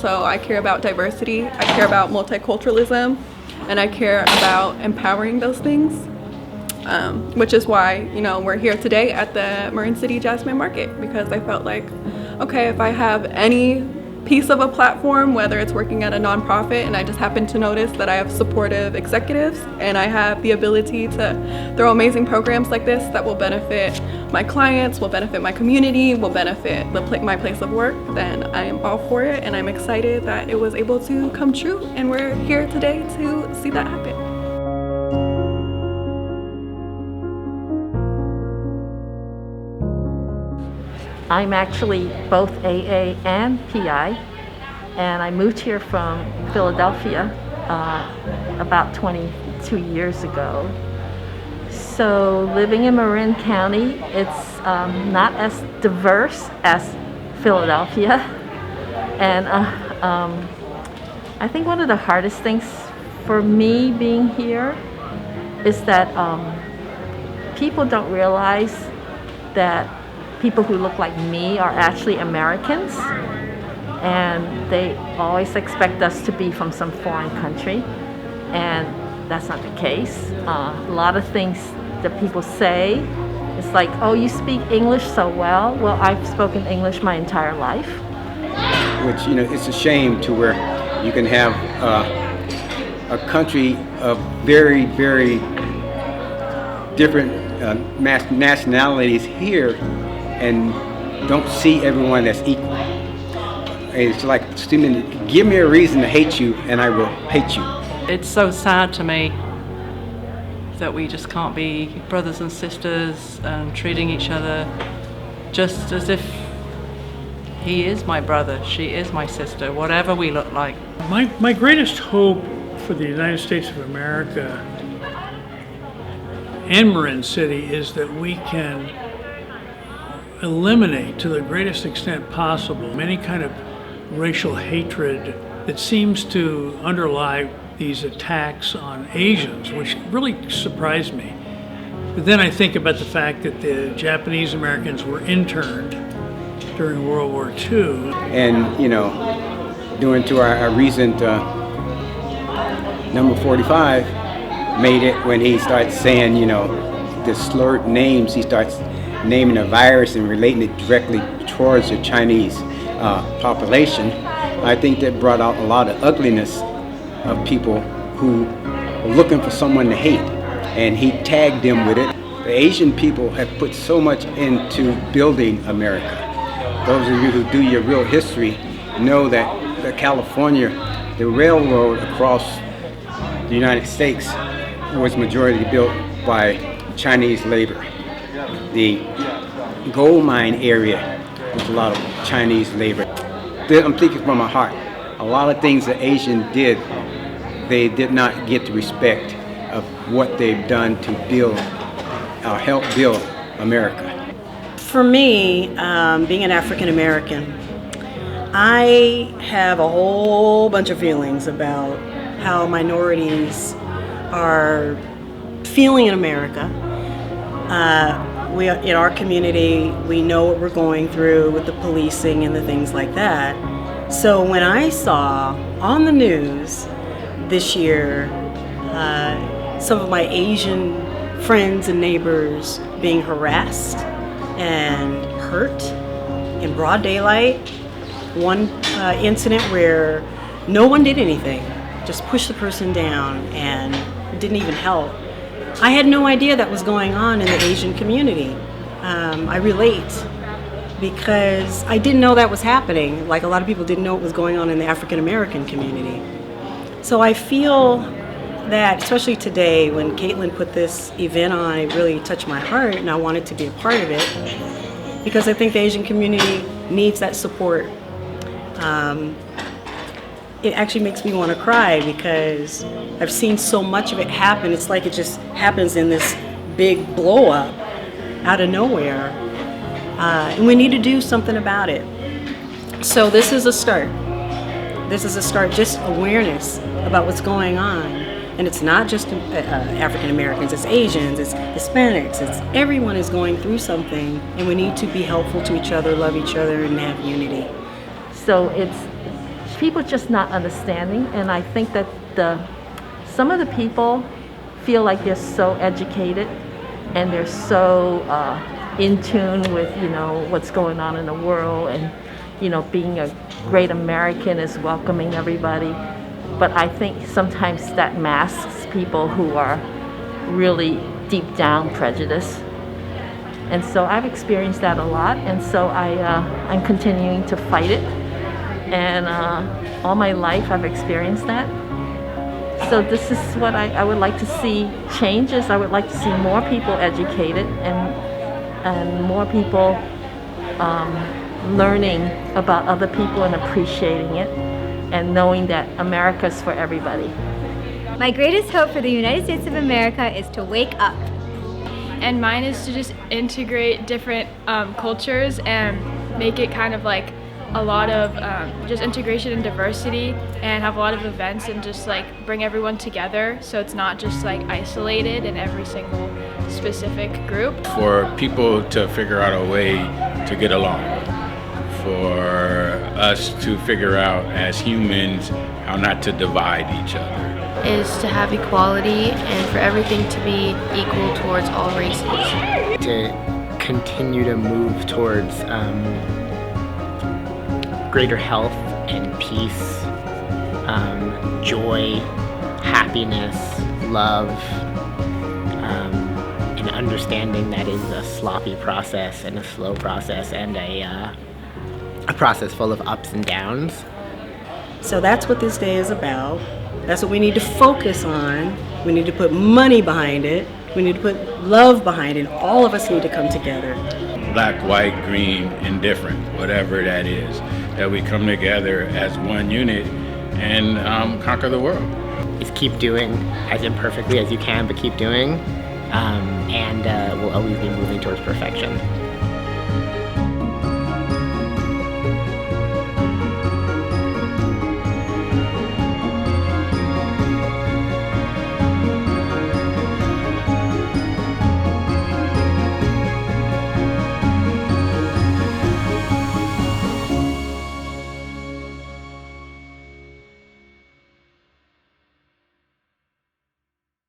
So I care about diversity, I care about multiculturalism, and I care about empowering those things, which is why, we're here today at the Marin City Jasmine Market, because I felt like, okay, if I have any piece of a platform, whether it's working at a nonprofit and I just happen to notice that I have supportive executives and I have the ability to throw amazing programs like this that will benefit my clients, will benefit my community, will benefit my place of work, then I am all for it, and I'm excited that it was able to come true, and we're here today to see that happen. I'm actually both AA and PI, and I moved here from Philadelphia about 22 years ago. So living in Marin County, it's not as diverse as Philadelphia, and I think one of the hardest things for me being here is that people don't realize that people who look like me are actually Americans, and they always expect us to be from some foreign country, and that's not the case. A lot of things that people say, it's like, oh, you speak English so well. Well, I've spoken English my entire life. Which, it's a shame to where you can have a country of very, very different nationalities here, and don't see everyone as equal. It's like, Stephen, give me a reason to hate you and I will hate you. It's so sad to me that we just can't be brothers and sisters and treating each other just as if he is my brother, she is my sister, whatever we look like. My greatest hope for the United States of America and Marin City is that we can eliminate to the greatest extent possible any kind of racial hatred that seems to underlie these attacks on Asians, which really surprised me. But then I think about the fact that the Japanese Americans were interned during World War II. And, due to our recent number 45 made it when he starts saying, the slurred names, he starts naming a virus and relating it directly towards the Chinese population. I think that brought out a lot of ugliness of people who were looking for someone to hate, and he tagged them with it. The Asian people have put so much into building America. Those of you who do your real history know that California, the railroad across the United States was majority built by Chinese labor. The gold mine area was a lot of Chinese labor. I'm thinking from my heart. A lot of things the Asian did, they did not get the respect of what they've done to build, or help build America. For me, being an African American, I have a whole bunch of feelings about how minorities are feeling in America. In our community, we know what we're going through with the policing and the things like that. So when I saw on the news this year some of my Asian friends and neighbors being harassed and hurt in broad daylight, one incident where no one did anything, just pushed the person down and didn't even help. I had no idea that was going on in the Asian community. I relate because I didn't know that was happening. Like a lot of people didn't know what was going on in the African American community. So I feel that, especially today when Caitlin put this event on, it really touched my heart, and I wanted to be a part of it because I think the Asian community needs that support. It actually makes me want to cry because I've seen so much of it happen. It's like it just happens in this big blow up out of nowhere. And we need to do something about it. So this is a start. This is a start, just awareness about what's going on. And it's not just African Americans, it's Asians, it's Hispanics, it's everyone is going through something, and we need to be helpful to each other, love each other, and have unity. So People just not understanding, and I think that some of the people feel like they're so educated and they're so in tune with what's going on in the world, and being a great American is welcoming everybody. But I think sometimes that masks people who are really deep down prejudiced. And so I've experienced that a lot, and so I'm continuing to fight it. And all my life I've experienced that. So this is what I would like to see changes. I would like to see more people educated and more people learning about other people and appreciating it and knowing that America's for everybody. My greatest hope for the United States of America is to wake up. And mine is to just integrate different cultures and make it kind of like a lot of just integration and diversity, and have a lot of events and just like bring everyone together, so it's not just like isolated in every single specific group. For people to figure out a way to get along, for us to figure out as humans how not to divide each other. Is to have equality and for everything to be equal towards all races. To continue to move towards greater health and peace, joy, happiness, love, and understanding that is a sloppy process and a slow process and a process full of ups and downs. So that's what this day is about. That's what we need to focus on. We need to put money behind it. We need to put love behind it. All of us need to come together. Black, white, green, indifferent, whatever that is, that we come together as one unit and conquer the world. Is keep doing as imperfectly as you can, but keep doing, and we'll always be moving towards perfection.